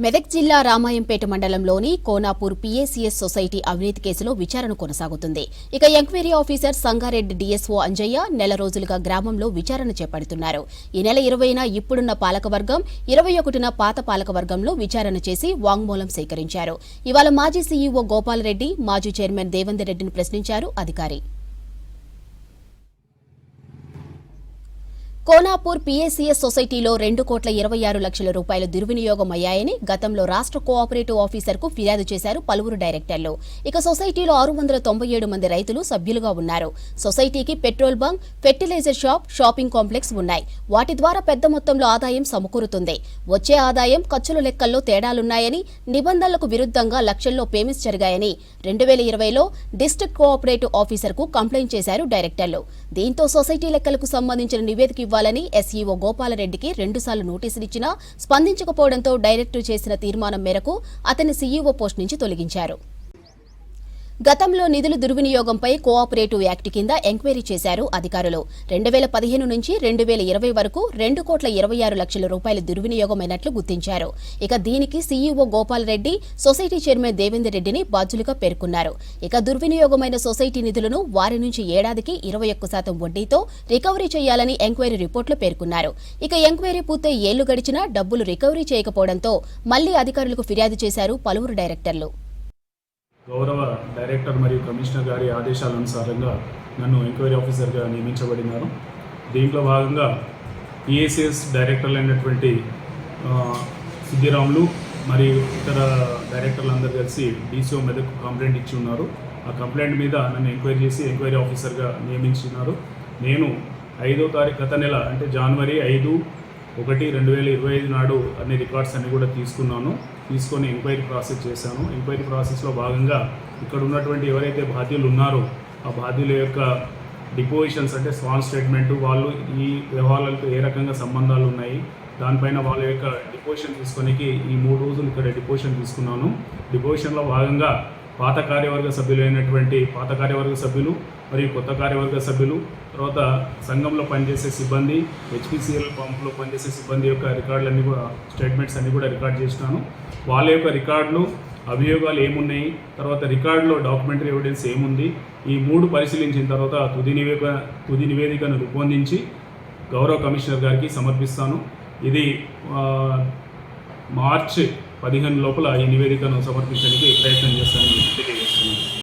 మెదక్ జిల్లా రామాయంపేట మండలంలోని Konapur PACS society అవినీతి కేసులో విచారణ కొనసాగుతుంది. ఇక enquiry officer Sangareddy DSO Anjaiah నెల రోజులుగా గ్రామంలో విచారణ చేపడుతున్నారు. ఈ నెల 20న ఇప్పుడున్న పాలకవర్గం, 21న పాత పాలకవర్గంలో విచారణ చేసి వాంగ్మూలం సేకరించారు. ఇవాళ మాజీ సీఈఓ గోపాల్ రెడ్డి, మాజీ చైర్మన్ దేవేందర్ రెడ్డిని ప్రశ్నించారు అధికారి. కోనాపూర్ పీఏసీఎస్ సొసైటీలో 2,26,00,000 రూపాయలు దుర్వినియోగం అయ్యాయని గతంలో రాష్ట్ర కోఆపరేటివ్ ఆఫీసర్కు ఫిర్యాదు చేశారు పలువురు డైరెక్టర్లు. ఇక సొసైటీలో 697 మంది రైతులు సభ్యులుగా ఉన్నారు. సొసైటీకి petrol bunk, fertilizer shop, shopping complex ఉన్నాయి. వాటి ద్వారా పెద్ద మొత్తంలో ఆదాయం సమకూరుతుంది. వచ్చే ఆదాయం, ఖర్చుల లెక్కల్లో తేడాలున్నాయని, నిబంధనలకు విరుద్ధంగా లక్షల్లో పేమెంట్స్ జరిగాయని 2020లో డిస్ట్రిక్ట్ కోఆపరేటివ్ ఆఫీసర్కు కంప్లైంట్ చేశారు డైరెక్టర్లు. దీంతో సొసైటీ లెక్కలకు సంబంధించిన నివేదిక ఇవ్వాలని ఎస్ఈఓ గోపాలరెడ్డికి 2 సార్లు నోటీసులిచ్చినా స్పందించకపోవడంతో డైరెక్టర్ చేసిన తీర్మానం మేరకు అతన్ని సీఈఓ పోస్ట్ నుంచి తొలగించారు. గతంలో నిధుల దుర్వినియోగంపై కోఆపరేటివ్ యాక్ట్ కింద ఎంక్వైరీ చేశారు అధికారులు. 2015 నుంచి 2020 వరకు 2,26,00,000 రూపాయల దుర్వినియోగమైనట్లు గుర్తించారు. ఇక దీనికి CEO Gopal Reddy, society chairman Devender రెడ్డిని బాధ్యులుగా పేర్కొన్నారు. ఇక దుర్వినియోగమైన సొసైటీ నిధులను వారి నుంచి ఏడాదికి 21% వడ్డీతో రికవరీ చేయాలని ఎంక్వైరీ రిపోర్టులో పేర్కొన్నారు. ఇక ఎంక్వైరీ పూర్తయి ఏళ్లు గడిచినా డబ్బులు రికవరీ చేయకపోవడంతో మళ్లీ అధికారులకు ఫిర్యాదు చేశారు పలువురు డైరెక్టర్లు. గౌరవ డైరెక్టర్ మరియు కమిషనర్ గారి ఆదేశాలనుసారంగా నన్ను ఎంక్వైరీ ఆఫీసర్గా నియమించబడినారు. దీంట్లో భాగంగా పీఏసీఎస్ డైరెక్టర్లు అయినటువంటి సిద్దిరాములు మరియు ఇతర డైరెక్టర్లు అందరూ కలిసి డీసీఓ మెదక్ కంప్లైంట్ ఇచ్చి ఉన్నారు. ఆ కంప్లైంట్ మీద నన్ను ఎంక్వైరీ చేసి ఎంక్వైరీ ఆఫీసర్గా నియమించినారు. నేను 5వ తారీఖు గత నెల అంటే జనవరి 5/1/2025 నాడు అన్ని రికార్డ్స్ అన్ని కూడా తీసుకొని ఎంక్వైరీ ప్రాసెస్ చేశాను. ఎంక్వైరీ ప్రాసెస్లో భాగంగా ఇక్కడ ఉన్నటువంటి ఎవరైతే బాధ్యులు ఉన్నారో ఆ బాధ్యుల యొక్క డిపోజిషన్స్ అంటే స్మాల్ స్టేట్మెంటు, వాళ్ళు ఈ వ్యవహారాలతో ఏ రకంగా సంబంధాలు ఉన్నాయి, దానిపైన వాళ్ళ యొక్క డిపోజిషన్ తీసుకొనికి ఈ 3 రోజులు ఇక్కడ డిపోజిషన్ తీసుకున్నాను. డిపోజిషన్లో భాగంగా పాత కార్యవర్గ సభ్యులు మరియు కొత్త కార్యవర్గ సభ్యులు, తర్వాత సంఘంలో పనిచేసే సిబ్బంది, హెచ్పిసిఎల్ పంపులో పనిచేసే సిబ్బంది యొక్క రికార్డులన్నీ కూడా, స్టేట్మెంట్స్ అన్నీ కూడా రికార్డ్ చేసినాను. వాళ్ళ యొక్క రికార్డులు, అభియోగాలు ఏమున్నాయి, తర్వాత రికార్డులో డాక్యుమెంటరీ ఎవిడెన్స్ ఏముంది, ఈ 3 పరిశీలించిన తర్వాత తుది నివేదికను రూపొందించి గౌరవ కమిషనర్ గారికి సమర్పిస్తాను. ఇది మార్చి 15 లోపల ఈ నివేదికను సమర్పించడానికి ప్రయత్నం చేస్తానని తెలియజేస్తాను.